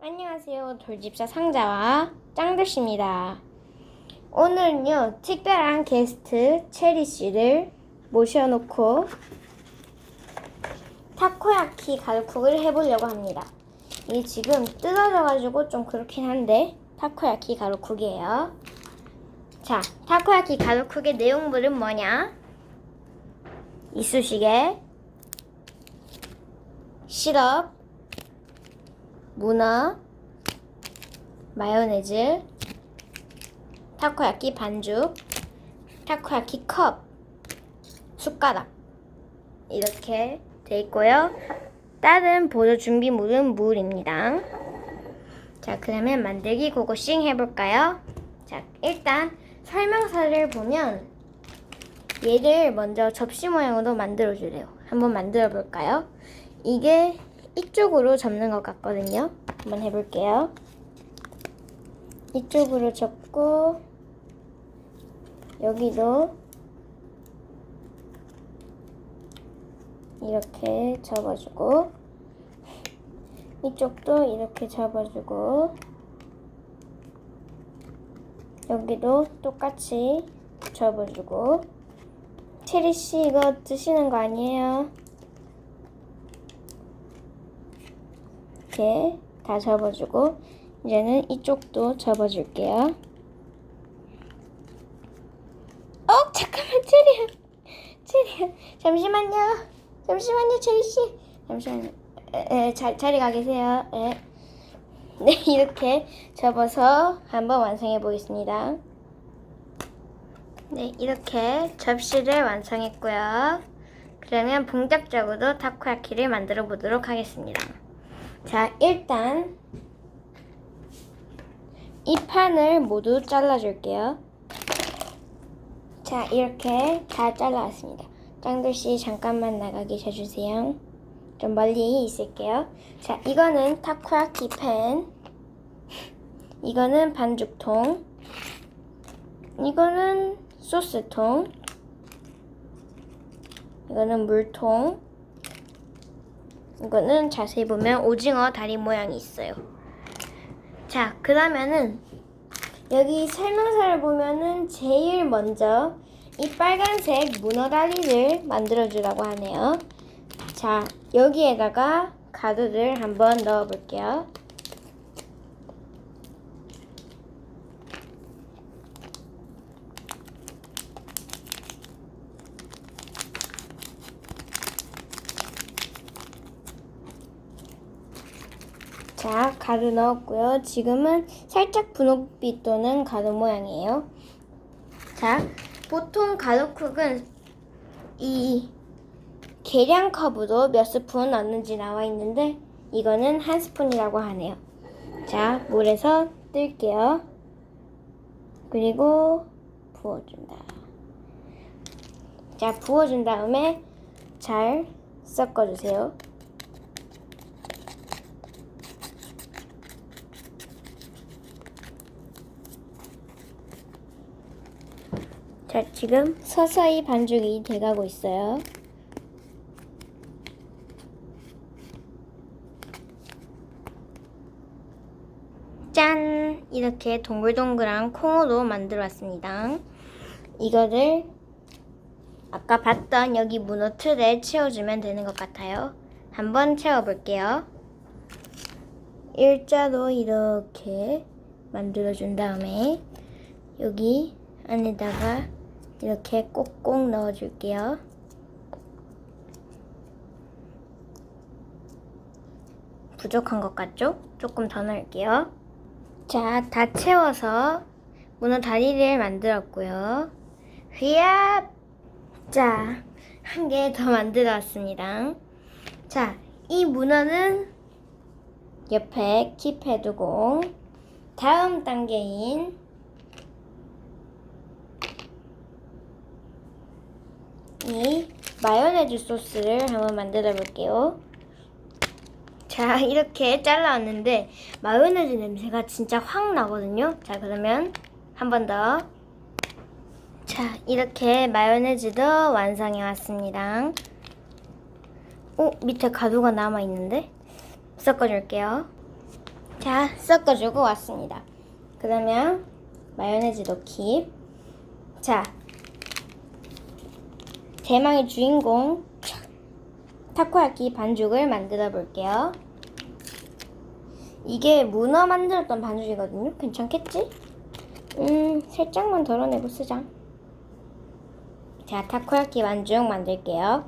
안녕하세요. 돌집사 상자와 짱들씨입니다. 오늘은요, 특별한 게스트 체리씨를 모셔놓고 타코야키 가루쿡을 해보려고 합니다. 이게 지금 뜯어져가지고 좀 그렇긴 한데 타코야키 가루쿡이에요. 자, 타코야키 가루쿡의 내용물은 뭐냐? 이쑤시개, 시럽, 문어, 마요네즈, 타코야키 반죽, 타코야키 컵, 숟가락 이렇게 돼 있고요. 다른 보조 준비물은 물입니다. 자, 그러면 만들기 고고싱 해볼까요? 자, 일단 설명서를 보면 얘를 먼저 접시 모양으로 만들어주래요. 한번 만들어 볼까요? 이게 이쪽으로 접는 것 같거든요. 한번 해볼게요. 이쪽으로 접고 여기도 이렇게 접어주고 이쪽도 이렇게 접어주고 여기도 똑같이 접어주고. 체리씨 이거 드시는 거 아니에요? 이렇게 다 접어주고 이제는 이쪽도 접어줄게요. 잠깐만 체리야 잠시만요 체리씨 잠시만요. 자리 가 계세요. 네, 이렇게 접어서 한번 완성해 보겠습니다. 네, 이렇게 접시를 완성했고요. 그러면 본격적으로 타코야키를 만들어 보도록 하겠습니다. 자, 일단 이 판을 모두 잘라줄게요. 자, 이렇게 다 잘라왔습니다. 짱들씨 잠깐만 나가 계셔주세요. 좀 멀리 있을게요. 자, 이거는 타코야키 팬, 이거는 반죽통, 이거는 소스통, 이거는 물통, 이거는 자세히 보면 오징어 다리 모양이 있어요. 자, 그러면은 여기 설명서를 보면은 제일 먼저 이 빨간색 문어 다리를 만들어주라고 하네요. 자, 여기에다가 가루를 한번 넣어볼게요. 자, 가루 넣었고요. 지금은 살짝 분홍빛 도는 가루 모양이에요. 자, 보통 가루쿡은 이 계량컵으로 몇 스푼 넣는지 나와 있는데 이거는 한 스푼이라고 하네요. 자, 물에서 뜰게요. 그리고 부어준다. 자, 부어준 다음에 잘 섞어주세요. 자, 지금 서서히 반죽이 돼가고 있어요. 짠! 이렇게 동글동글한 콩으로 만들어 왔습니다. 이거를 아까 봤던 여기 문어 틀에 채워주면 되는 것 같아요. 한번 채워볼게요. 일자로 이렇게 만들어준 다음에 여기 안에다가 이렇게 꼭꼭 넣어줄게요. 부족한 것 같죠? 조금 더 넣을게요. 자, 다 채워서 문어 다리를 만들었고요. 휘압! 자, 한 개 더 만들어 왔습니다. 자, 이 문어는 옆에 킵해두고 다음 단계인 이 마요네즈 소스를 한번 만들어 볼게요. 자, 이렇게 잘라왔는데 마요네즈 냄새가 진짜 확 나거든요. 자, 그러면 한 번 더. 자, 이렇게 마요네즈도 완성해 왔습니다. 밑에 가루가 남아있는데 섞어줄게요. 자, 섞어주고 왔습니다. 그러면 마요네즈 넣기. 자, 대망의 주인공 타코야키 반죽을 만들어 볼게요. 이게 문어 만들었던 반죽이거든요. 괜찮겠지? 살짝만 덜어내고 쓰자. 자, 타코야키 반죽 만들게요.